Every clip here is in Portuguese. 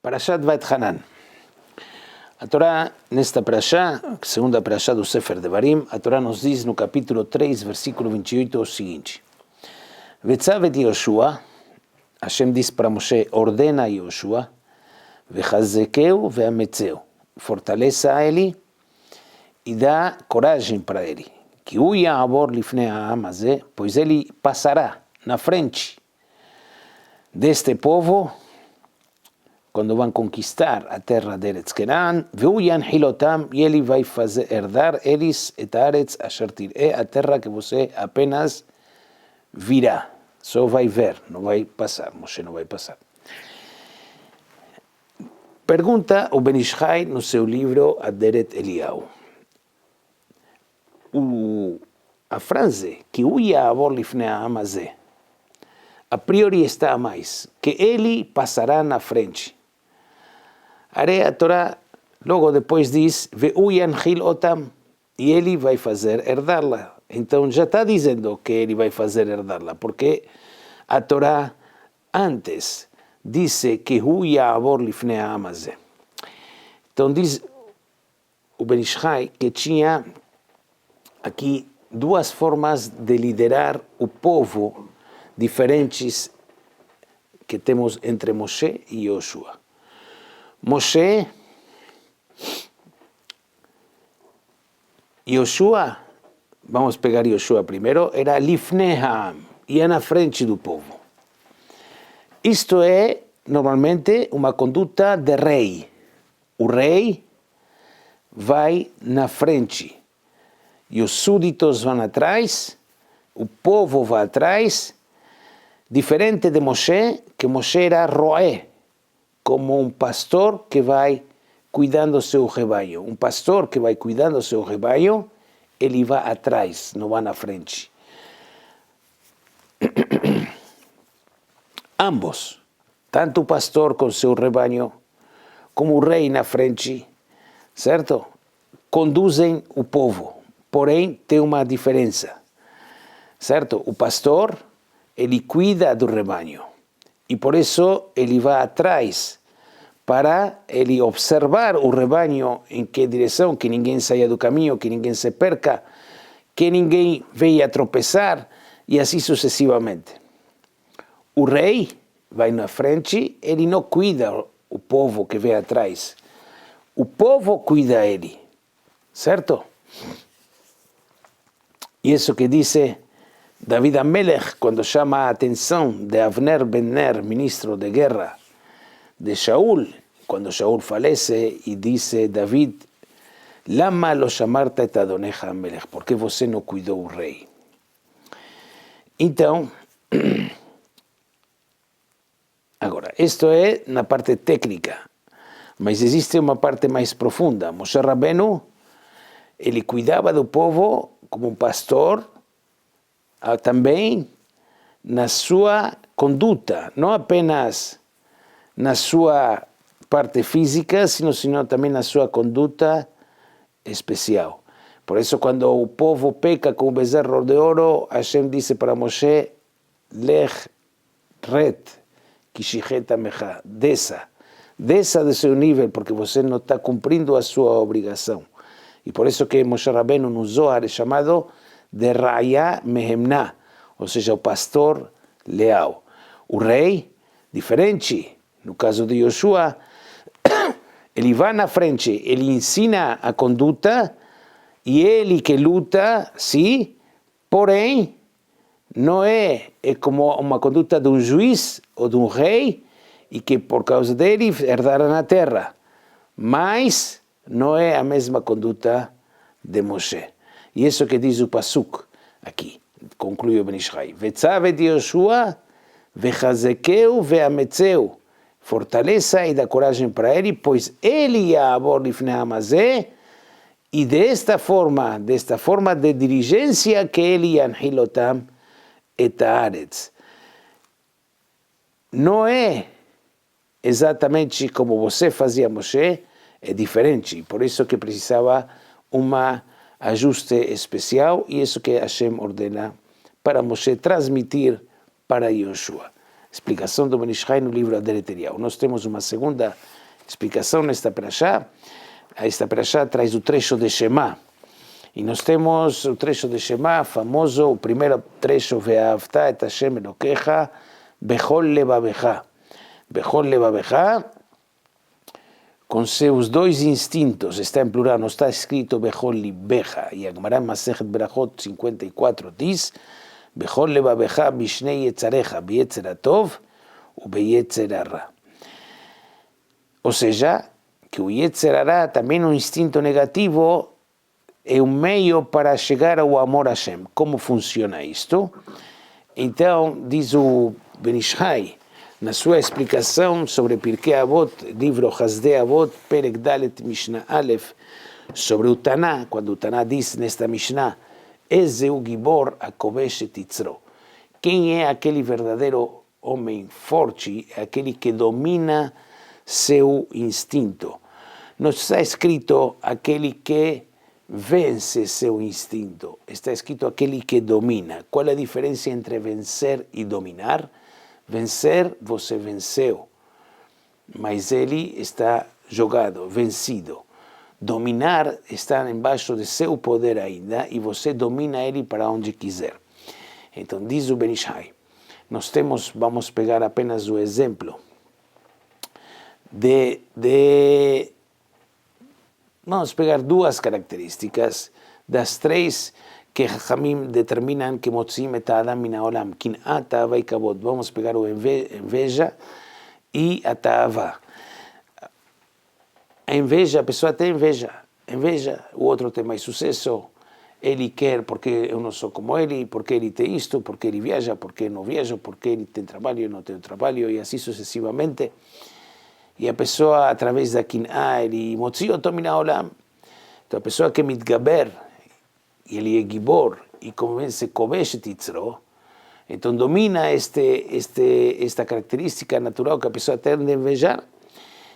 Parashat Vaetchanan. A Torá, nesta Parashá, segunda Parashá do Sefer Devarim, a Torá nos diz no capítulo 3, versículo 28 o seguinte: Vetzavet Yoshua, Hashem diz para Moshe, ordena a Yoshua, Vechazekeu veametzeu, fortaleça a ele e dá coragem para ele. Que o Ya'avor lifnei ha'am hazeh, pois ele passará na frente deste povo quando vão conquistar a terra de Eretz Kenan, e ele vai fazer herdar eles et haaretz asher tir'eh, a terra que você apenas virá, só vai ver, não vai passar, Moshe não vai passar. Pergunta o Ben Ish Chai no seu livro Aderet Eliyahu. A frase que o Ya'avor lifnei ha'am hazeh, a priori está a mais, que ele passará na frente. A Torá logo depois diz, Ve'u yanchil otam, e ele vai fazer herdá-la. Então já está dizendo que ele vai fazer herdá-la, porque a Torá antes disse que Hu Ya'avor lifnei ha'am hazeh. Então diz o Ben Ish Chai que tinha aqui duas formas de liderar o povo diferentes que temos entre Moshe e Yoshua. Moshe, Yoshua, vamos pegar Yoshua primeiro, era lifnei ha'am, ia na frente do povo. Isto é, normalmente, uma conduta de rei. O rei vai na frente e os súditos vão atrás, o povo vai atrás, diferente de Moshe, que Moshe era roé, como um pastor que vai cuidando do seu rebanho. Um pastor que vai cuidando do seu rebanho, ele vai atrás, não vai na frente. Ambos, tanto o pastor com seu rebanho, como o rei na frente, certo? Conduzem o povo, porém tem uma diferença, certo? O pastor, ele cuida do rebanho. E por isso ele vai atrás para ele observar o rebanho em que direção, que ninguém saia do caminho, que ninguém se perca, que ninguém venha a tropeçar e assim sucessivamente. O rei vai na frente, ele não cuida o povo que vem atrás. O povo cuida ele, certo? E isso que disse David Amelech, quando chama a atenção de Avner ben Ner, ministro de guerra de Shaul, quando Shaul falece, e disse David, Lama lo chamarta et adoneja Amelech, porque você não cuidou o rei. Então, agora, isto é na parte técnica, mas existe uma parte mais profunda. Moshe Rabbeinu, ele cuidava do povo como um pastor, também na sua conduta, não apenas na sua parte física, sino também na sua conduta especial. Por isso, quando o povo peca com o bezerro de ouro, Hashem disse para Moshe, Lech ret, kishichet amecha, desça do seu nível, porque você não está cumprindo a sua obrigação. E por isso que Moshe Rabbeinu no Zohar é chamado de Raya Mehemna, ou seja, o pastor leal. O rei, diferente, no caso de Yoshua, ele vai na frente, ele ensina a conduta, e ele que luta, sim, porém, não é como uma conduta de um juiz ou de um rei, e que por causa dele herdará na terra, mas não é a mesma conduta de Moshe. E isso que diz o Pasuk aqui, conclui o Ben Ish Chai. Vetzavet Yoshua, vechazekeu veametzeu, fortaleça e dá coragem para ele, pois ele Ya'avor lifnei ha'am hazeh, e desta forma de dirigência que ele yanchil otam et haaretz. Não é exatamente como você fazia, Moshe, é diferente, por isso que precisava uma ajuste especial, e isso que Hashem ordena para Moshe transmitir para Yoshua. explicação do Ben Ish Chai no livro Aderet Eliyahu. Nós temos uma segunda explicação nesta perashá. Esta perashá traz o trecho de Shema. E nós temos o trecho de Shema, famoso, o primeiro trecho, Ve'ahavta et Hashem Elokecha, Bechol levavecha. Bechol levavecha, com seus dois instintos, está em plural, não está escrito Bechol libecha. E a Gemara Masechet Berachot 54 diz, Bechol levavecha bishnei yetzarecha, biyetzer hatov ubeyetzer hara. Ou seja, que o yetzer hara, também um instinto negativo, é um meio para chegar ao amor a Hashem. Como funciona isto? Então, diz o Ben Ish Chai, na sua explicação sobre Pirkei Avot, livro Hasdei Avot, Perek Dalet Mishnah Aleph, sobre o Taná, quando o Taná diz nesta Mishnah, Ezeu Gibor Akovesh et Yitzro. Quem é aquele verdadeiro homem forte, aquele que domina seu instinto? Não está escrito aquele que vence seu instinto, está escrito aquele que domina. Qual é a diferença entre vencer e dominar? Vencer, você venceu, mas ele está jogado, vencido. Dominar está embaixo de seu poder ainda e você domina ele para onde quiser. Então, diz o Ben Ish Chai, nós temos, vamos pegar apenas o exemplo vamos pegar duas características das três que Chachamim determinam que motzim et ha'adam min ha'olam, kin'at, ta'ava e kavod. Vamos pegar o inveja e a ta'ava. A inveja, a pessoa tem inveja, o outro tem mais sucesso, ele quer porque eu não sou como ele, porque ele tem isto, porque ele viaja, porque eu não viajo, porque ele tem trabalho, eu não tenho trabalho, e assim sucessivamente. E a pessoa, através da kin'ah, ele motzi oto min ha'olam. Então a pessoa que mitgaber, e ele é gibor, e convence kovesh et yitzro, então domina esta característica natural que a pessoa tem de invejar,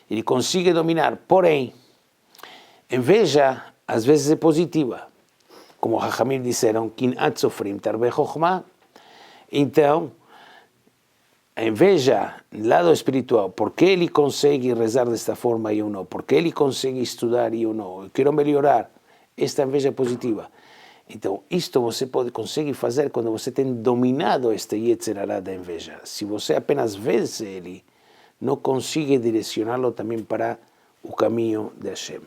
ele consegue dominar. Porém, inveja às vezes é positiva, como Chachamim disseram, kin'at sofrim tarbe chokhmah. Então, a inveja, lado espiritual, porque ele consegue rezar desta forma e eu não, porque ele consegue estudar e eu não, eu quero melhorar, esta inveja é positiva. Então, isto você consegue fazer quando você tem dominado este Yetzer Hara da inveja. Se você apenas vence ele, não consegue direcioná-lo também para o caminho de Hashem.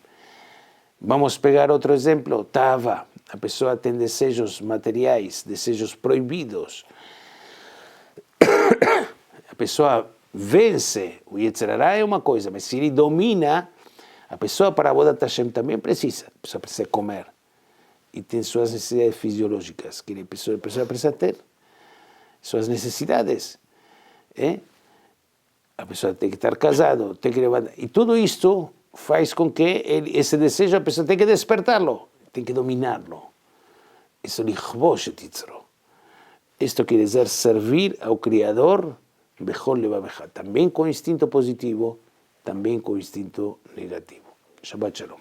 Vamos pegar outro exemplo, Ta'ava. A pessoa tem desejos materiais, desejos proibidos. A pessoa vence, o Yetzer Hara é uma coisa, mas se ele domina, a pessoa para Avodat Hashem também precisa. A pessoa precisa comer. E tem suas necessidades fisiológicas, que a pessoa precisa ter. Suas necessidades. A pessoa tem que estar casado, tem que levantar. E tudo isto faz com que esse desejo, a pessoa tem que despertá-lo, tem que dominá-lo. Isso é lichvosh et yitzro. Isto quer dizer servir ao Criador, bechol levavecha, também com instinto positivo, também com instinto negativo. Shabbat Shalom.